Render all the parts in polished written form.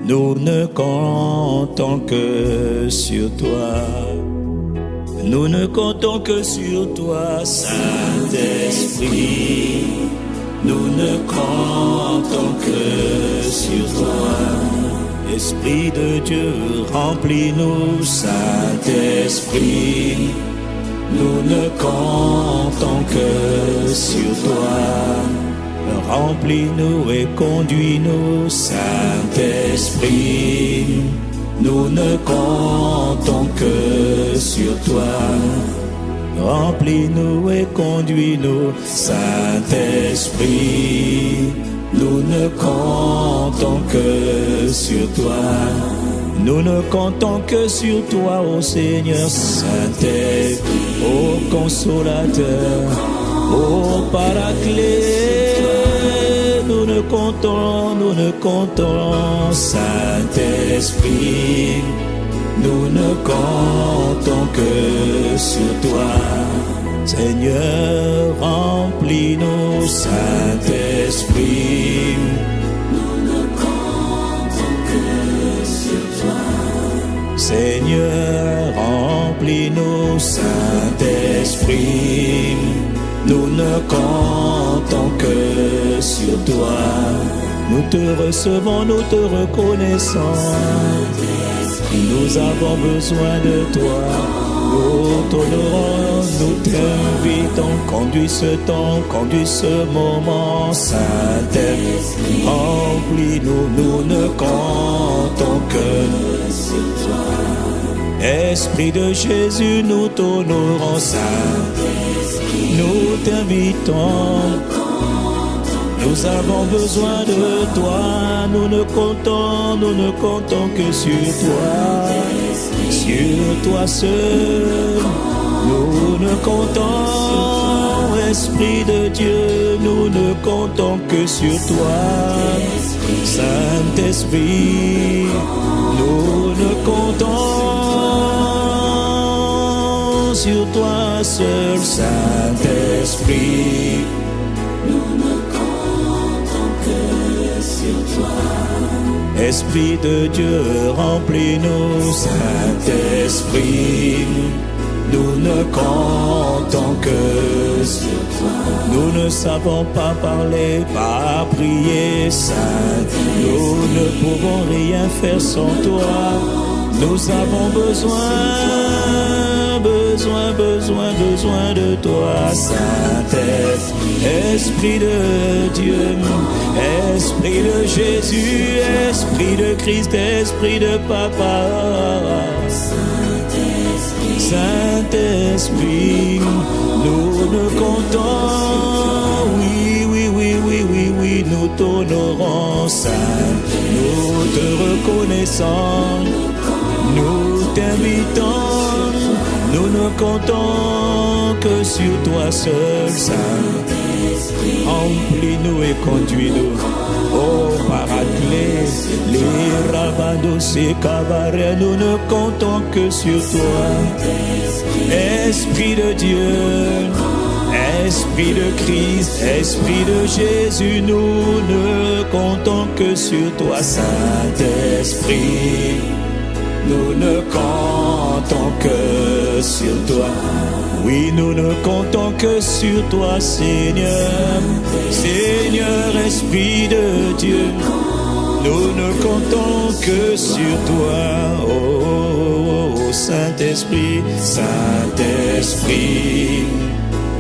nous ne comptons que sur toi. Nous ne comptons que sur toi, Saint-Esprit. Nous ne comptons que sur toi. Esprit de Dieu, remplis-nous, Saint-Esprit. Nous ne comptons que sur toi. Remplis-nous et conduis-nous, Saint-Esprit. Nous ne comptons que sur toi. Remplis-nous et conduis-nous, Saint-Esprit. Nous ne comptons que sur toi. Nous ne comptons que sur toi, ô Seigneur Saint-Esprit, ô Consolateur, ô Paraclet. Nous ne comptons, Saint-Esprit. Nous ne comptons que sur toi. Seigneur, remplis-nous, Saint-Esprit. Nous ne comptons que sur toi. Seigneur, remplis-nous, Saint-Esprit. Nous ne comptons que sur toi. Nous te recevons, nous te reconnaissons. Nous avons besoin de toi. Nous t'honorons, nous t'invitons. Conduis ce temps, conduis ce moment, Saint-Esprit. Remplis-nous, nous ne comptons que sur toi. Esprit de Jésus, nous t'honorons, Saint-Esprit. Nous t'invitons. Nous avons besoin de toi. Nous ne comptons que sur toi. Sur toi seul, nous ne comptons, Esprit de Dieu, nous ne comptons que sur toi. Saint-Esprit, nous ne comptons sur toi seul, Saint-Esprit. Nous ne comptons que sur toi. Esprit de Dieu, remplis-nous, Saint-Esprit. Nous ne comptons que sur toi. Nous ne savons pas parler, pas prier, Saint. Nous ne pouvons rien faire sans toi. Nous avons besoin de toi, Saint-Esprit. Esprit de Dieu, Esprit de Jésus, Esprit de Christ, Esprit de Papa. Saint-Esprit, nous ne comptons, oui, nous t'honorons, Saint. Nous te reconnaissons, nous t'invitons. Nous ne comptons que sur toi seul, Saint. Remplis-nous et conduis-nous. Oh, Paraclet, les rabados et cabarets, nous ne comptons que sur toi. Esprit de Dieu, Esprit de Christ, Esprit de Jésus, nous ne comptons que sur toi, Saint-Esprit. Nous ne comptons que sur toi. Oui, nous ne comptons que sur toi, Seigneur. Seigneur, Esprit de Dieu, nous ne comptons que sur toi. Oh, Saint-Esprit, Saint-Esprit,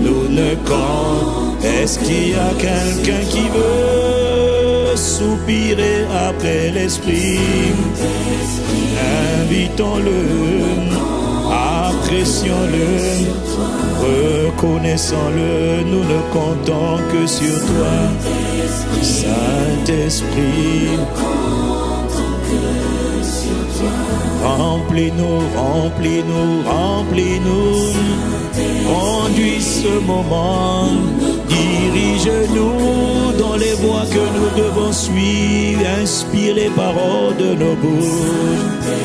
nous ne comptons. Est-ce qu'il y a quelqu'un qui veut soupirer après l'Esprit? Invitons-le, apprécions-le, reconnaissons-le, nous ne comptons que sur toi, Saint-Esprit. Remplis-nous, remplis-nous, remplis-nous, conduis ce moment, dirige-nous dans les voies que nous devons suivre, inspire les paroles de nos bouches.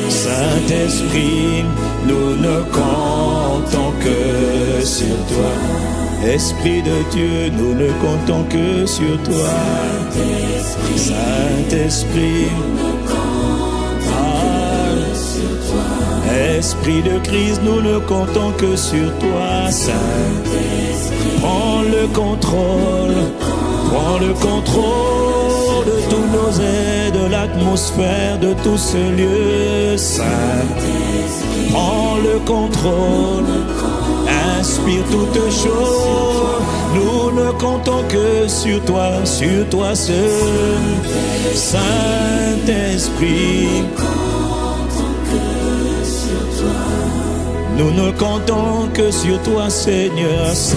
Saint-Esprit, nous ne comptons que sur toi. Esprit de Dieu, nous ne comptons que sur toi. Saint-Esprit, Esprit de Christ, nous ne comptons que sur toi, Saint-Esprit. Prends le contrôle de tous nos aides, de l'atmosphère, de tout ce lieu, Saint-Esprit. Prends le contrôle, inspire toutes choses. Nous ne comptons que sur toi seul, Saint-Esprit. Nous ne comptons que sur toi, Seigneur Saint,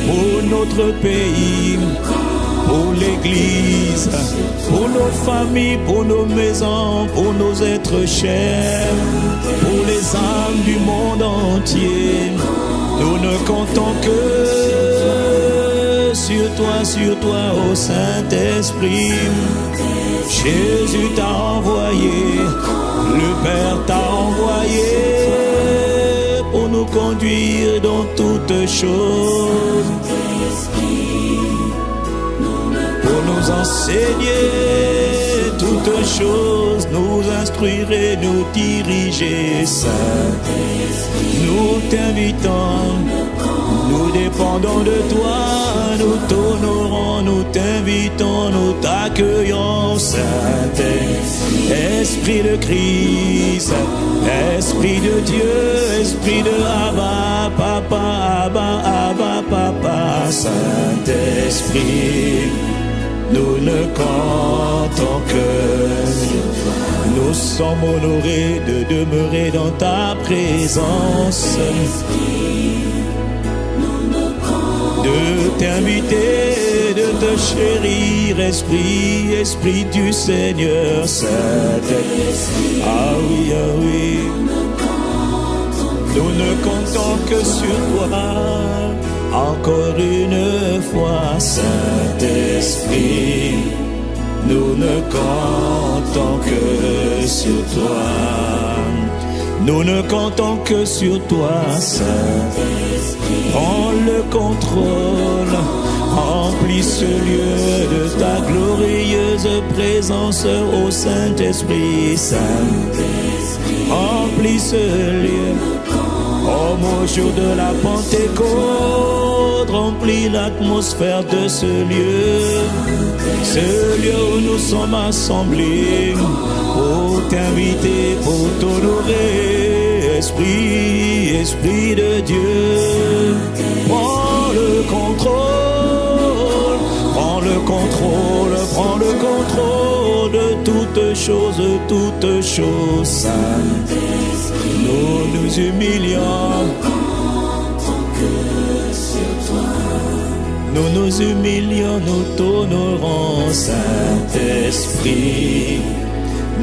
pour notre pays, pour l'Église, pour nos familles, pour nos maisons, pour nos êtres chers, pour les âmes du monde entier. Nous ne comptons que sur toi, ô Saint-Esprit. Jésus t'a envoyé, le Père t'a envoyé pour nous conduire dans toutes choses, pour nous enseigner toutes choses, nous instruire et nous diriger, Saint-Esprit. Nous t'invitons, nous dépendons de toi, nous t'honorons, nous t'invitons, nous t'accueillons, Saint-Esprit. Esprit de Christ, Esprit de Dieu, Esprit de Abba, Papa, Abba, Papa, Saint-Esprit. Nous ne comptons que nous sommes honorés de demeurer dans ta présence, de t'inviter, de te chérir, Esprit du Seigneur Saint-Esprit. Ah oui, nous ne comptons que sur toi, encore une fois, Saint-Esprit. Nous ne comptons que sur toi. Nous ne comptons que sur toi, Saint-Esprit. Prends le contrôle, remplis ce lieu de ta glorieuse présence, ô Saint-Esprit, Saint-Esprit. Remplis ce lieu, comme au jour de la Pentecôte, remplis l'atmosphère de ce lieu où nous sommes assemblés, pour t'inviter, pour t'honorer, Esprit de Dieu. Prends le contrôle, prends le contrôle de toutes choses, Saint-Esprit. Nous nous humilions, nous nous humilions, nous t'honorons, Saint-Esprit.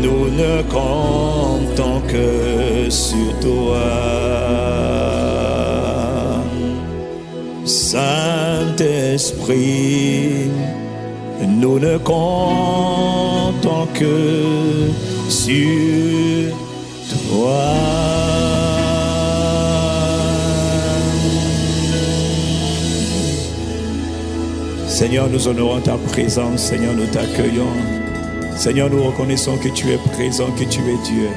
Nous ne comptons que sur toi, Saint-Esprit. Nous ne comptons que sur toi. Seigneur, nous honorons ta présence. Seigneur, nous t'accueillons. Seigneur, nous reconnaissons que tu es présent, que tu es Dieu.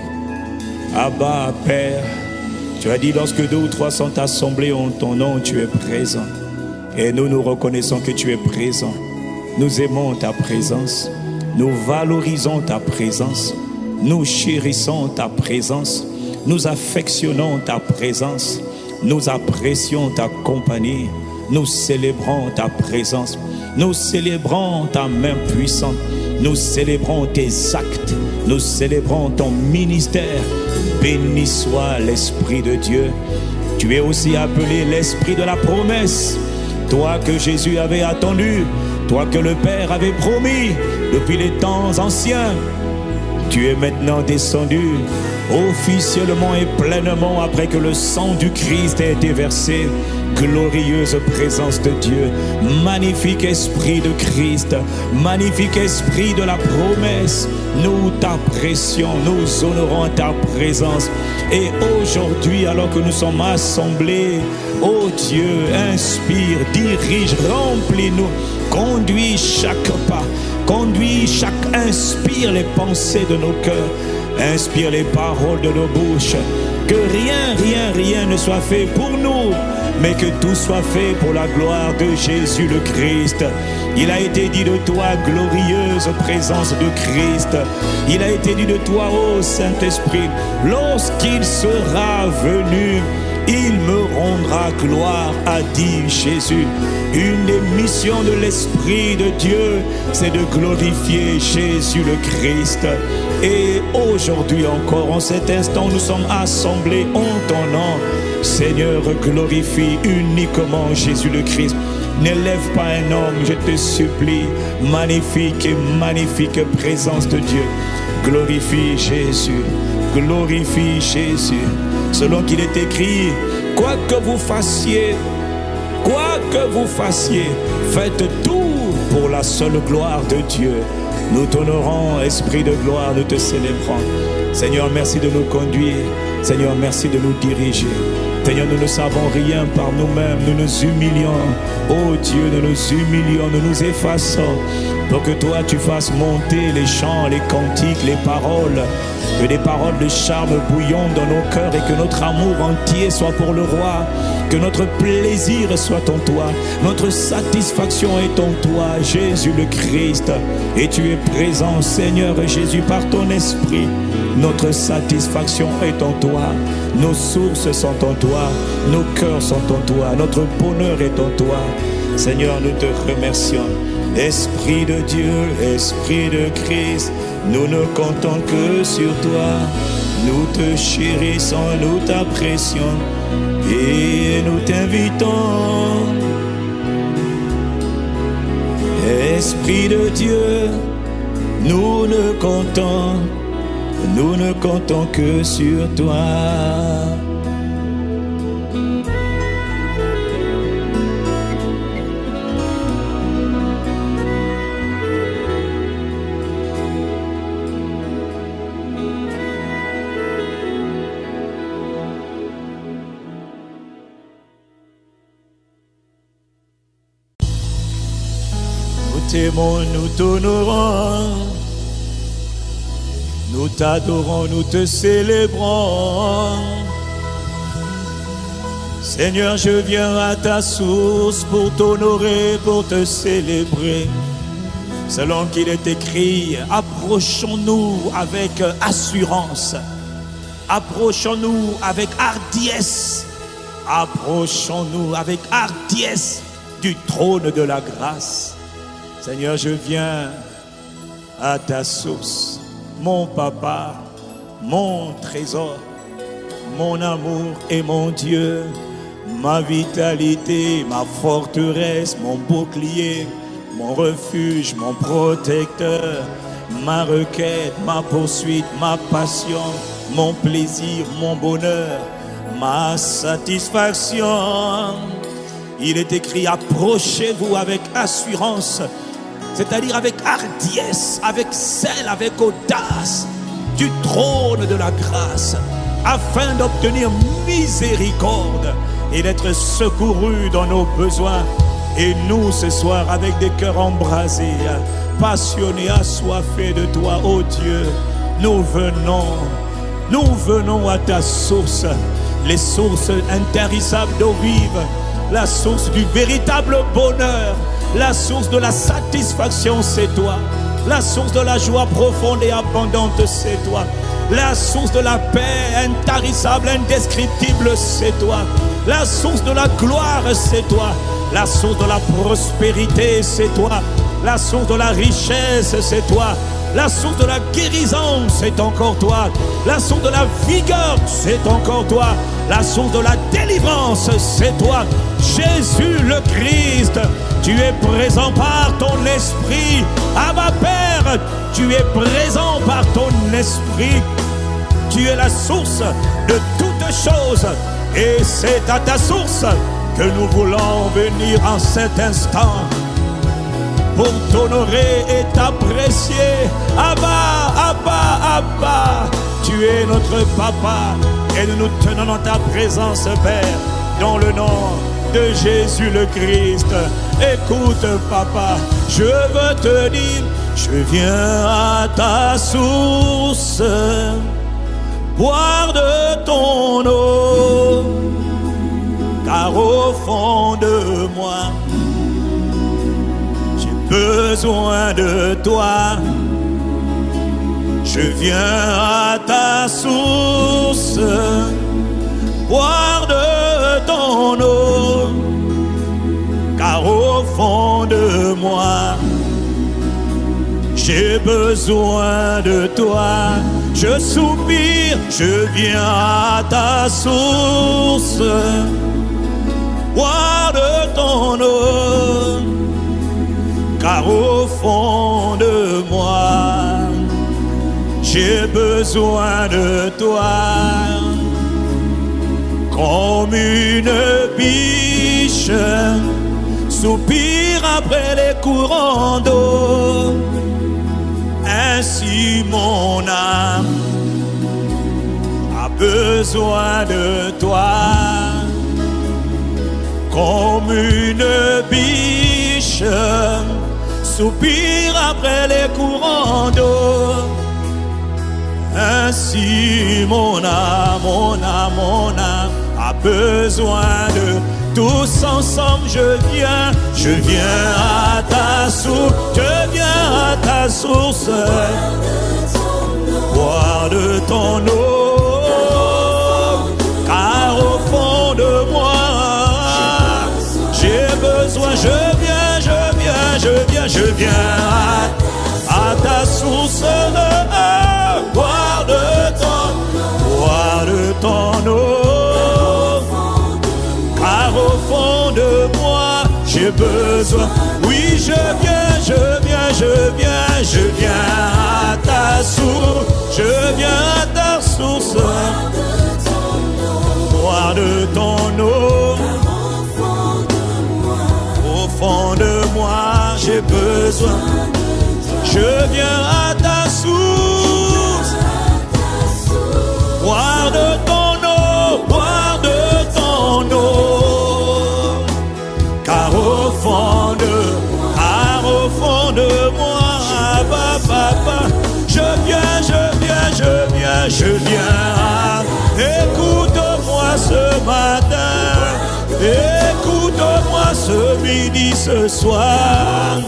Abba, Père, tu as dit lorsque 2 ou 3 sont assemblés en ton nom, tu es présent. Et nous reconnaissons que tu es présent. Nous aimons ta présence. Nous valorisons ta présence. Nous chérissons ta présence. Nous affectionnons ta présence. Nous apprécions ta compagnie. Nous célébrons ta présence. Nous célébrons ta main puissante. Nous célébrons tes actes. Nous célébrons ton ministère. Béni soit l'Esprit de Dieu. Tu es aussi appelé l'Esprit de la promesse. Toi que Jésus avait attendu. Toi que le Père avait promis depuis les temps anciens. Tu es maintenant descendu officiellement et pleinement après que le sang du Christ ait été versé. Glorieuse présence de Dieu, magnifique Esprit de Christ, magnifique Esprit de la promesse. Nous t'apprécions, nous honorons ta présence. Et aujourd'hui, alors que nous sommes assemblés, ô Dieu, inspire, dirige, remplis-nous, conduis chaque pas, inspire les pensées de nos cœurs. Inspire les paroles de nos bouches. Que rien ne soit fait pour nous, mais que tout soit fait pour la gloire de Jésus le Christ. Il a été dit de toi, glorieuse présence de Christ. Il a été dit de toi, ô Saint-Esprit, lorsqu'il sera venu, il me rendra gloire, a dit Jésus. Une des missions de l'Esprit de Dieu, c'est de glorifier Jésus le Christ. Et aujourd'hui encore, en cet instant, nous sommes assemblés en ton nom. Seigneur, glorifie uniquement Jésus le Christ. N'élève pas un homme, je te supplie. Magnifique et magnifique présence de Dieu. Glorifie Jésus. Glorifie Jésus. Selon qu'il est écrit, quoi que vous fassiez, faites tout pour la seule gloire de Dieu. Nous t'honorons, Esprit de gloire, nous te célébrons. Seigneur, merci de nous conduire. Seigneur, merci de nous diriger. Seigneur, nous ne savons rien par nous-mêmes, nous nous humilions. Oh Dieu, nous nous humilions, nous nous effaçons pour que toi tu fasses monter les chants, les cantiques, les paroles, que des paroles de charme bouillonnent dans nos cœurs et que notre amour entier soit pour le roi, que notre plaisir soit en toi, notre satisfaction est en toi, Jésus le Christ. Et tu es présent, Seigneur Jésus, par ton esprit. Notre satisfaction est en toi, nos sources sont en toi, nos cœurs sont en toi, notre bonheur est en toi. Seigneur, nous te remercions. Esprit de Dieu, Esprit de Christ, nous ne comptons que sur toi. Nous te chérissons, nous t'apprécions et nous t'invitons. Esprit de Dieu, nous ne comptons que sur toi. Nous t'aimons, nous t'honorons. Nous t'adorons, nous te célébrons. Seigneur, je viens à ta source pour t'honorer, pour te célébrer. Selon qu'il est écrit, approchons-nous avec assurance. Approchons-nous avec hardiesse. Approchons-nous avec hardiesse du trône de la grâce. Seigneur, je viens à ta source. Mon papa, mon trésor, mon amour et mon Dieu, ma vitalité, ma forteresse, mon bouclier, mon refuge, mon protecteur, ma requête, ma poursuite, ma passion, mon plaisir, mon bonheur, ma satisfaction. Il est écrit, approchez-vous avec assurance, c'est-à-dire avec hardiesse, avec zèle, avec audace du trône de la grâce, afin d'obtenir miséricorde et d'être secourus dans nos besoins. Et nous, ce soir, avec des cœurs embrasés, passionnés, assoiffés de toi, ô Dieu, nous venons à ta source, les sources intarissables d'eau vive, la source du véritable bonheur, la source de la satisfaction, c'est toi. La source de la joie profonde et abondante, c'est toi. La source de la paix intarissable, indescriptible, c'est toi. La source de la gloire, c'est toi. La source de la prospérité, c'est toi. La source de la richesse, c'est toi. La source de la guérison, c'est encore toi. La source de la vigueur, c'est encore toi. La source de la délivrance, c'est toi. Jésus le Christ, tu es présent par ton esprit. Abba Père, tu es présent par ton esprit. Tu es la source de toutes choses. Et c'est à ta source que nous voulons venir en cet instant pour t'honorer et t'apprécier. Abba, Abba, Abba, tu es notre papa et nous nous tenons dans ta présence, Père. dans le nom de Jésus le Christ. Écoute, papa, je veux te dire, je viens à ta source, boire de ton eau, car au fond de moi, j'ai besoin de toi. Je viens à ta source, boire de ton eau, car au fond de moi, j'ai besoin de toi. Je soupire, je viens à ta source, boire de ton eau, car au fond de moi, j'ai besoin de toi. Comme une biche soupire après les courants d'eau, ainsi mon âme a besoin de toi. Comme une biche soupire après les courants d'eau, ainsi mon âme, mon âme, mon âme a besoin de. Tous ensemble je viens à ta source, je viens à ta source, boire de ton eau, car au fond de moi, j'ai besoin, je viens à ta source, boire de ton eau, car au fond de moi, j'ai besoin. Oui, je viens à ta source, je viens à ta source, boire de ton eau, au fond de moi, j'ai besoin. Je viens à ta source, boire de ton eau, boire de ton eau, car au fond de moi, papa, je viens, écoute-moi ce matin, écoute-moi ce midi, ce soir,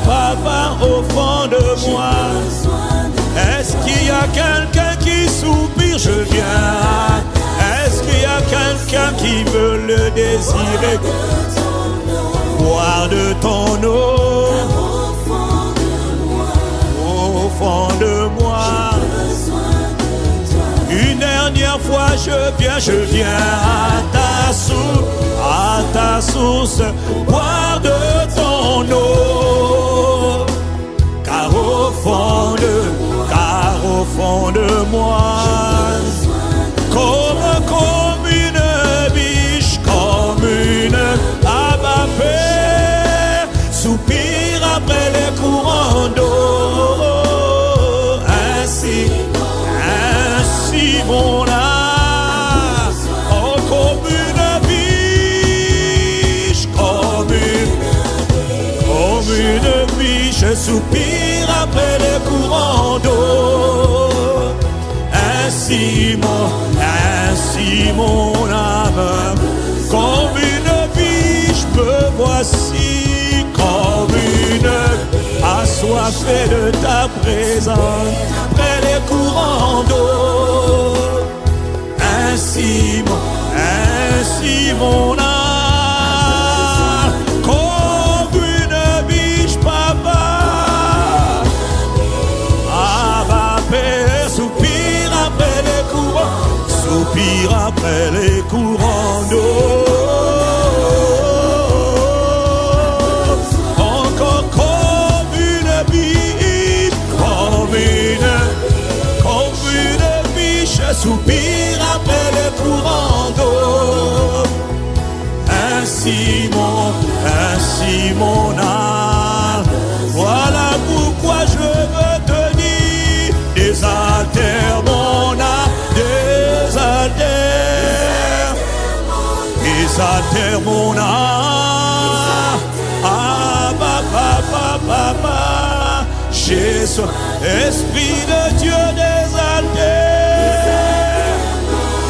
papa, au fond de moi, est-ce qu'il y a quelqu'un qui soupire? Je viens. Est-ce qu'il y a quelqu'un qui veut le désirer? Boire de ton eau, au fond de moi. Une dernière fois, je viens à ta source, boire de ton eau, car au fond de moi, comme une biche, comme une abapée, soupire après les courants d'eau, ainsi mon âme, oh, comme une biche, comme une biche, soupire après les courants d'eau, ainsi mon âme, comme une biche, me voici, comme une assoiffée de ta présence, après les courants d'eau, ainsi mon âme, comme une biche, papa, soupire après les courants, soupire après les courants d'eau. Encore comme une biche, comme une biche, soupire après les courants d'eau. Ainsi mon âme, voilà pourquoi je veux te dire, désaltère mon âme, désaltère désaltère mon âme. Ah, papa, j'ai soif. Esprit de Dieu,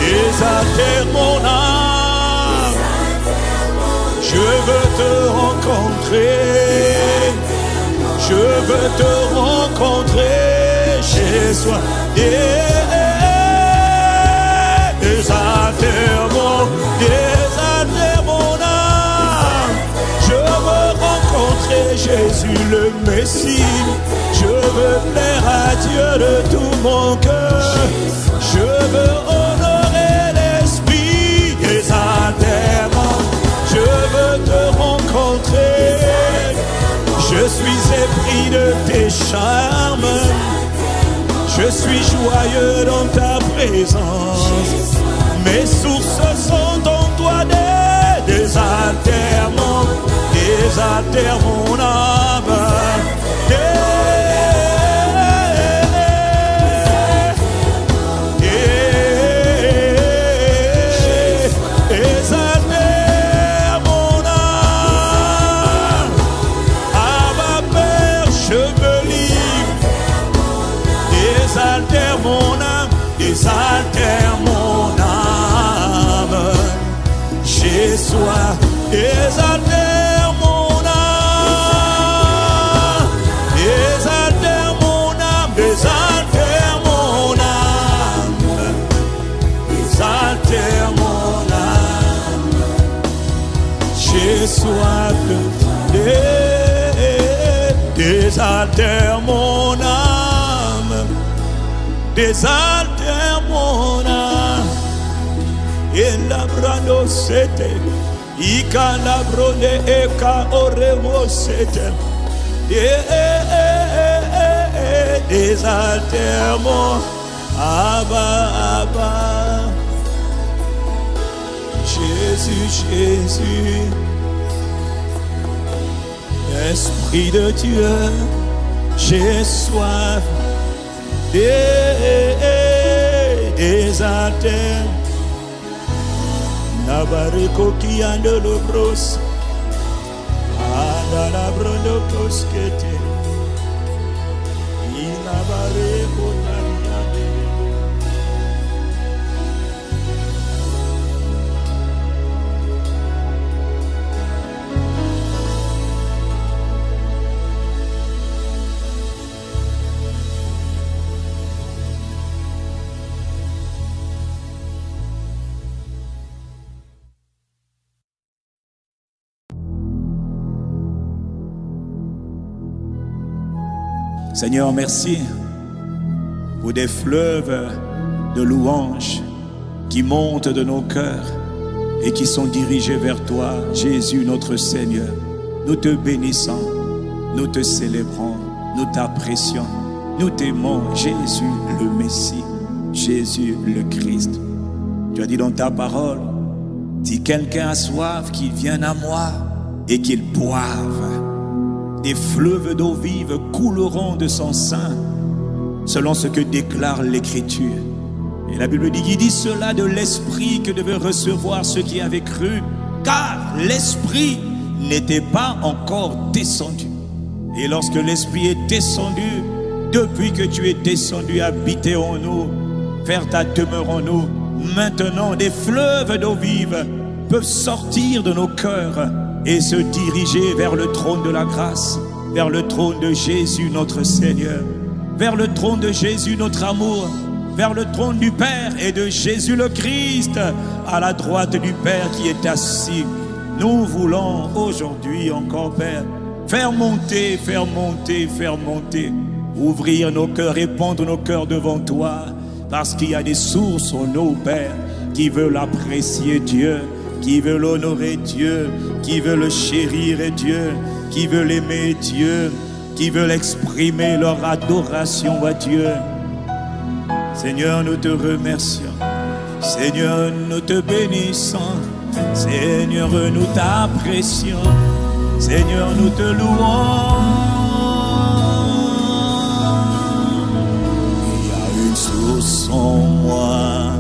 désaltère mon âme. Je veux te rencontrer. Je veux te rencontrer. J'ai soif. Désaltère mon âme. Je veux rencontrer Jésus le Messie. Je veux plaire à Dieu de tout mon cœur. Je veux honorer l'Esprit. Désaltère mon. Je veux te rencontrer. Je suis épris de tes charmes. Je suis joyeux dans ta présence. Mes sources sont en toi. Désaltère mon âme. Désaltère mon âme. À ma Père, je me livre. Désaltère mon âme. Désaltère mon âme. J'ai soif. Désaltère mon âme. Désaltère mon âme. Désaltère mon âme. Désaltère mon âme. J'ai soif. Désaltère mon âme. Désaltère mon âme. Et la brando c'était. Ika la brode eka oremo c'était. Désaltère mon Abba. Jésus. Esprit de Dieu, j'ai soif. Désaltère. Nabareko qui a de l'obros. Anda la brodo koskete. Inabareko tariade. Seigneur, merci pour des fleuves de louanges qui montent de nos cœurs et qui sont dirigés vers toi, Jésus notre Seigneur. Nous te bénissons, nous te célébrons, nous t'apprécions, nous t'aimons, Jésus le Messie, Jésus le Christ. Tu as dit dans ta parole, si quelqu'un a soif, qu'il vienne à moi et qu'il boive. Des fleuves d'eau vive couleront de son sein, selon ce que déclare l'Écriture. Et la Bible dit, il dit cela de l'Esprit que devaient recevoir ceux qui avaient cru, car l'Esprit n'était pas encore descendu. Et lorsque l'Esprit est descendu, depuis que tu es descendu, habiter en nous, faire ta demeure en nous, maintenant des fleuves d'eau vive peuvent sortir de nos cœurs et se diriger vers le trône de la grâce, vers le trône de Jésus notre Seigneur, vers le trône de Jésus notre amour, vers le trône du Père et de Jésus le Christ, à la droite du Père qui est assis. Nous voulons aujourd'hui encore, Père, faire monter, ouvrir nos cœurs, répandre nos cœurs devant toi, parce qu'il y a des sources en nous, Père, qui veulent apprécier Dieu, qui veulent honorer Dieu, qui veulent chérir Dieu, qui veulent aimer Dieu, qui veulent exprimer leur adoration à Dieu. Seigneur, nous te remercions. Seigneur, nous te bénissons. Seigneur, nous t'apprécions. Seigneur, nous te louons. Il y a une source en moi.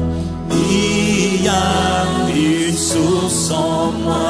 Il y a une source en moi.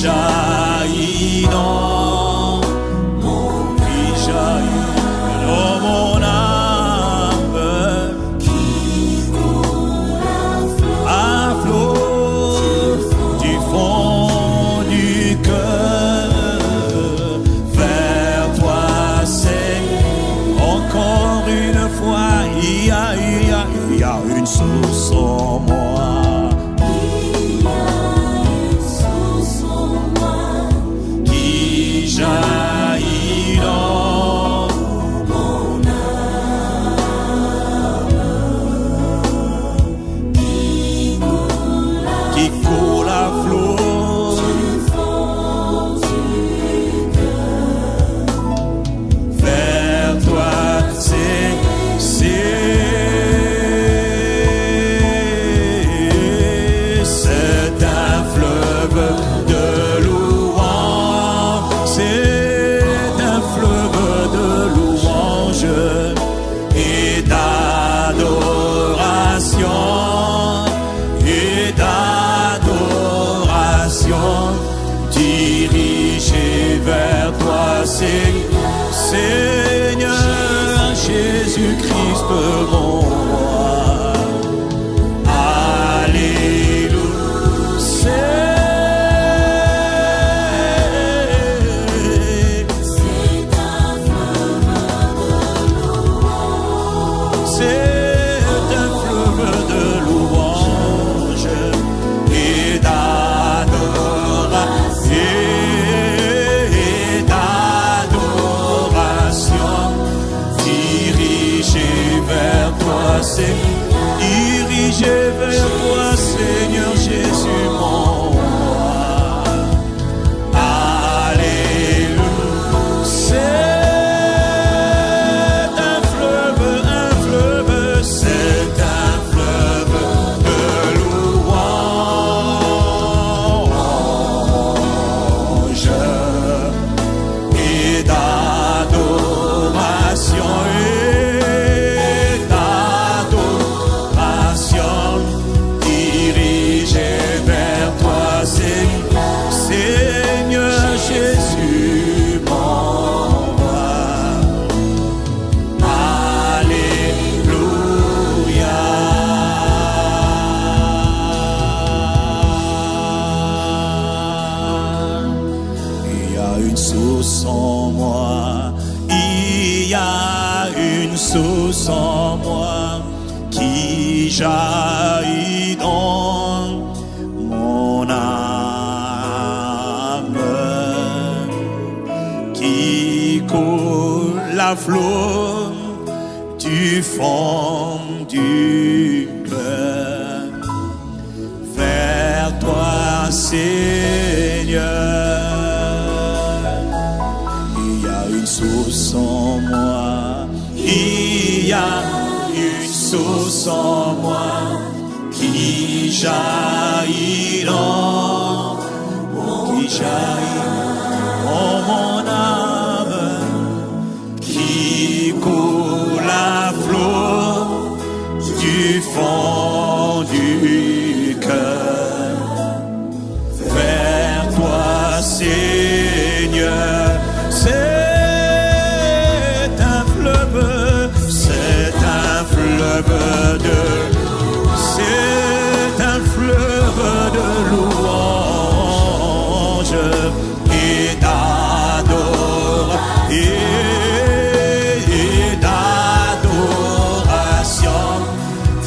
jaillit dans mon âme, à flot du fond du cœur, vers toi c'est encore une fois, il y a une source en moi. Jaillit dans mon âme, qui coule à flot du fond du cœur, vers toi c'est un fleuve de louange, c'est un fleuve de louange et d'adoration, dirigé vers toi, Seigneur Jésus-Christ mon roi. Alléluia. Dirigé vers toi, Seigneur Jésus mon roi. Alléluia. C'est un fleuve, c'est un fleuve de louange et d'adoration. Seigneur Jésus mon roi. Alléluia. Il y a une source en moi, il y a une source en moi qui jaillit dans mon âme, qui coule à flot du fond du cœur, vers toi Seigneur. Il y a une source en moi, il y a une source en moi qui jaillit dans mon âme, qui coule à flot du fond du cœur, vers toi Seigneur. C'est un fleuve de louange et d'adoration,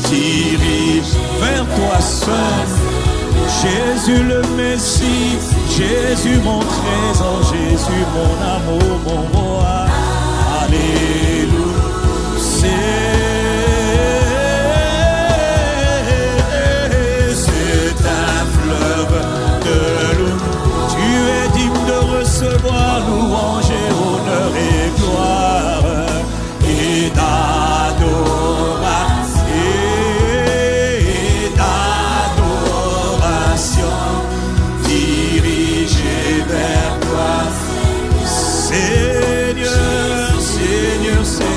dirige vers toi seul, Jésus le Messie, Jésus mon trésor, Jésus mon amour, mon roi. Alléluia. Recevoir louange et honneur et gloire et d'adoration, dirigé vers toi, Seigneur, Seigneur, Seigneur.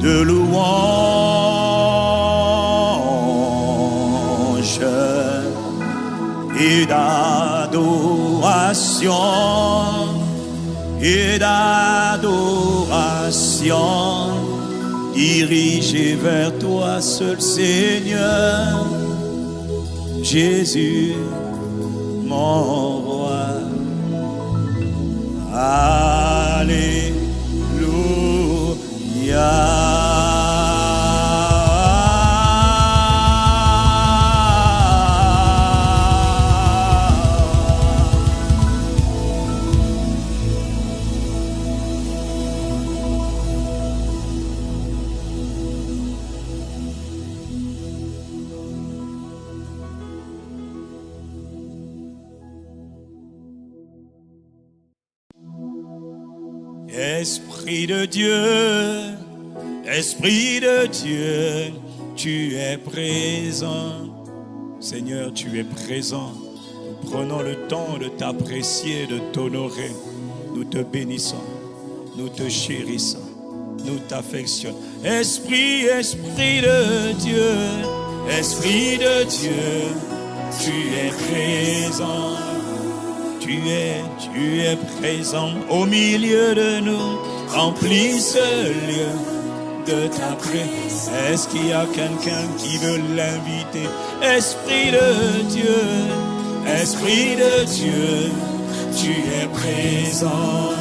de louange et d'adoration dirigé vers toi seul Seigneur Jésus mon roi. Alléluia. Esprit de Dieu, tu es présent. Seigneur, tu es présent. Nous prenons le temps de t'apprécier, de t'honorer. Nous te bénissons, nous te chérissons, nous t'affectionnons. Esprit de Dieu, tu es présent. Tu es présent au milieu de nous. Remplis ce lieu de ta présence. Est-ce qu'il y a quelqu'un qui veut l'inviter? Esprit de Dieu, tu es présent.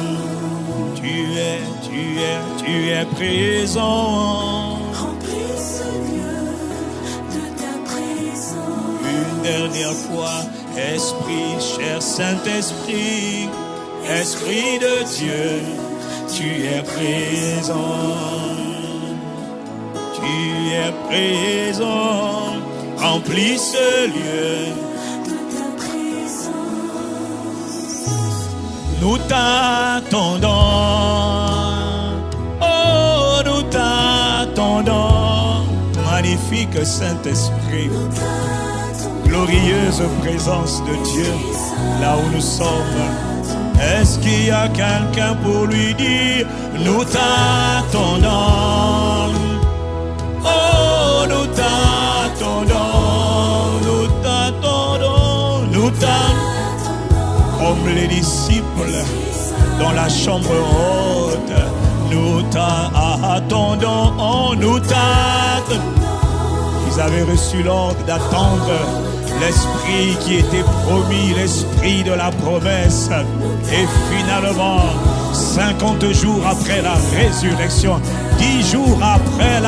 Tu es présent. Remplis ce lieu de ta présence. Une dernière fois. Esprit, cher Saint-Esprit, Esprit de Dieu, tu es présent. Tu es présent. Remplis ce lieu de ta présence. Nous t'attendons. Oh, nous t'attendons. Magnifique Saint-Esprit. Glorieuse présence de Dieu, là où nous sommes. Est-ce qu'il y a quelqu'un pour lui dire, nous t'attendons. Oh, nous t'attendons, nous t'attendons, nous t'attendons. Comme les disciples dans la chambre haute, nous t'attendons, oh, nous t'attendons. Ils avaient reçu l'ordre d'attendre l'esprit qui était promis, l'esprit de la promesse. Et finalement, 50 jours après la résurrection, 10 jours après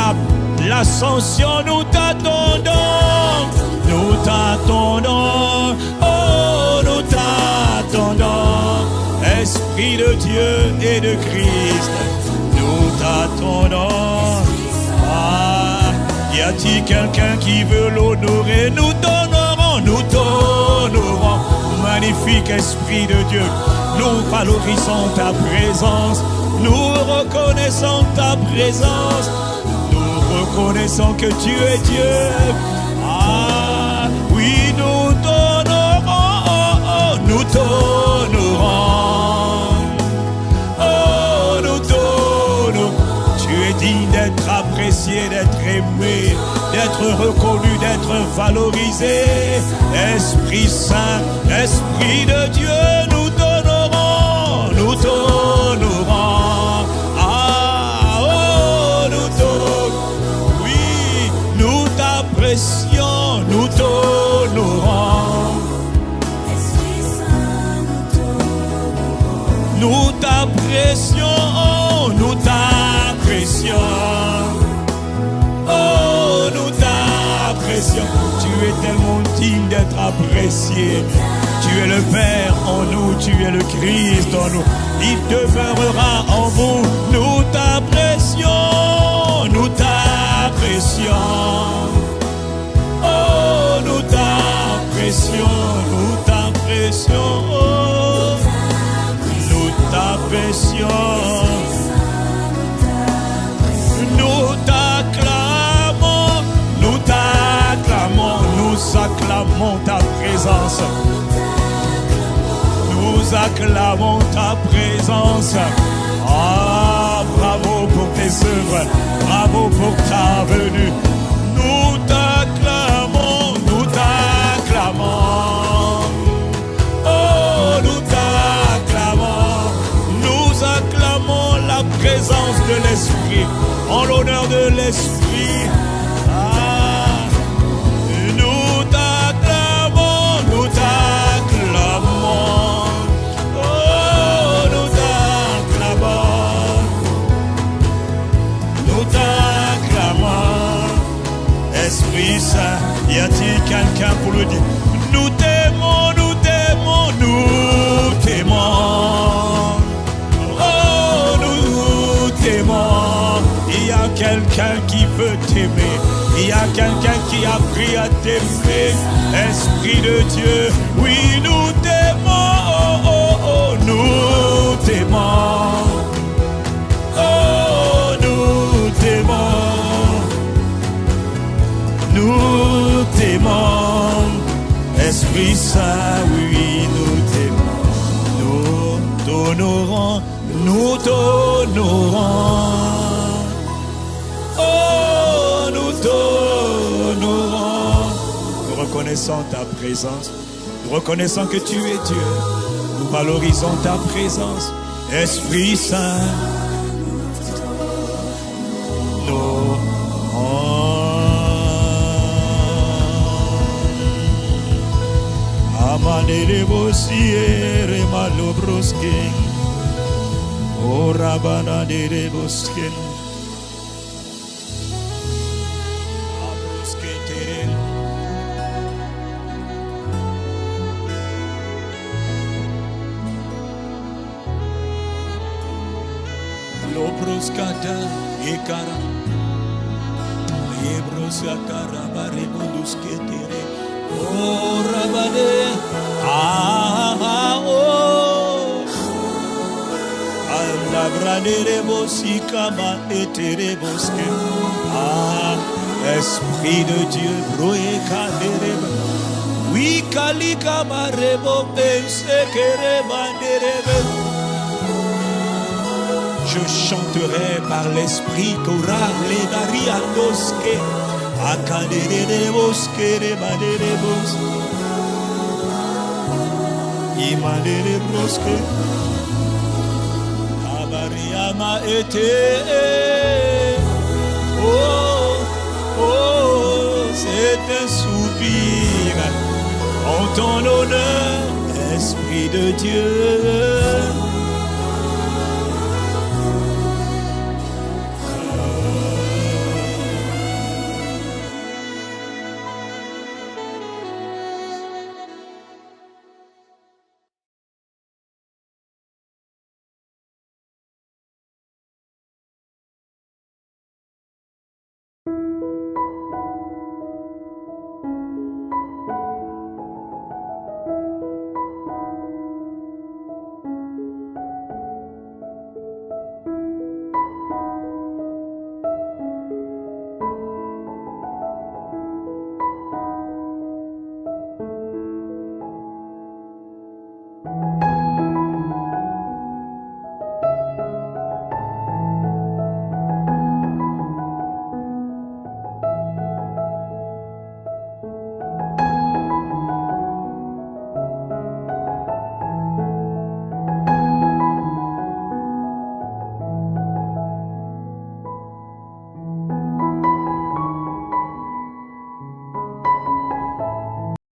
l'ascension, nous t'attendons. Nous t'attendons. Oh, nous t'attendons. Esprit de Dieu et de Christ, nous t'attendons. Ah, y a-t-il quelqu'un qui veut l'honorer? Nous t'honorons, nous t'honorons. Magnifique Esprit de Dieu, nous valorisons ta présence, nous reconnaissons ta présence, nous reconnaissons que tu es Dieu. Ah, oui, nous t'honorons, oh, oh, nous t'honorons. Oh, nous t'honorons. Tu es digne d'être apprécié, d'être aimé, d'être reconnu, d'être valorisé. Esprit Saint, Esprit de Dieu, nous t'honorons, nous t'honorons. Ah, oh, nous t'honorons. Oui, nous t'apprécions, nous t'honorons. Esprit Saint, Nous t'apprécions, nous t'apprécions. Oh, nous t'apprécions. Tu es tellement digne d'être apprécié. Tu es le Père en nous, tu es le Christ en nous. Il demeurera en vous. Nous t'apprécions, nous t'apprécions. Oh, nous t'apprécions, nous t'apprécions. Nous t'apprécions. Nous t'acclamons, nous t'acclamons, nous acclamons ta présence. Nous acclamons ta présence. Ah, bravo pour tes œuvres. Bravo pour ta venue. Nous t'acclamons, nous t'acclamons. Oh, nous t'acclamons. Nous acclamons la présence de l'Esprit, en l'honneur de l'Esprit. Ah, nous t'acclamons, nous t'acclamons. Oh, nous t'acclamons. Nous t'acclamons. Esprit Saint, y a-t-il quelqu'un pour le dire? Nous t'aimons, nous t'aimons, nous t'aimons. Oh, nous t'aimons. Il y a quelqu'un qui veut t'aimer. Il y a quelqu'un qui a appris à t'aimer. Esprit de Dieu, oui, nous t'aimons. Oh, oh, oh, nous t'aimons. Oh, nous t'aimons. Nous t'aimons. Esprit Saint, oui, nous t'aimons. Nous t'honorons, nous t'honorons. Oh, nous t'honorons. Nous reconnaissons ta présence. Nous reconnaissons que tu es Dieu. Nous valorisons ta présence. Esprit Saint, nous Amanele bosiere malobroskin. O rabana de boskin. Lobroskata ekara. Lebroskara barebundusketere. Oh, rabane. Oh. Alabranere bosikama etere boske. Ah, Esprit de Dieu, broé kadereba. Oui, kalika marebo pensekere banderebe. Je chanterai par l'Esprit Kora les Dariadoske. Akadere de boske de badere bos. Imadere broske. Abariama ete. Oh, oh, c'est un soupir en ton honneur, Esprit de Dieu.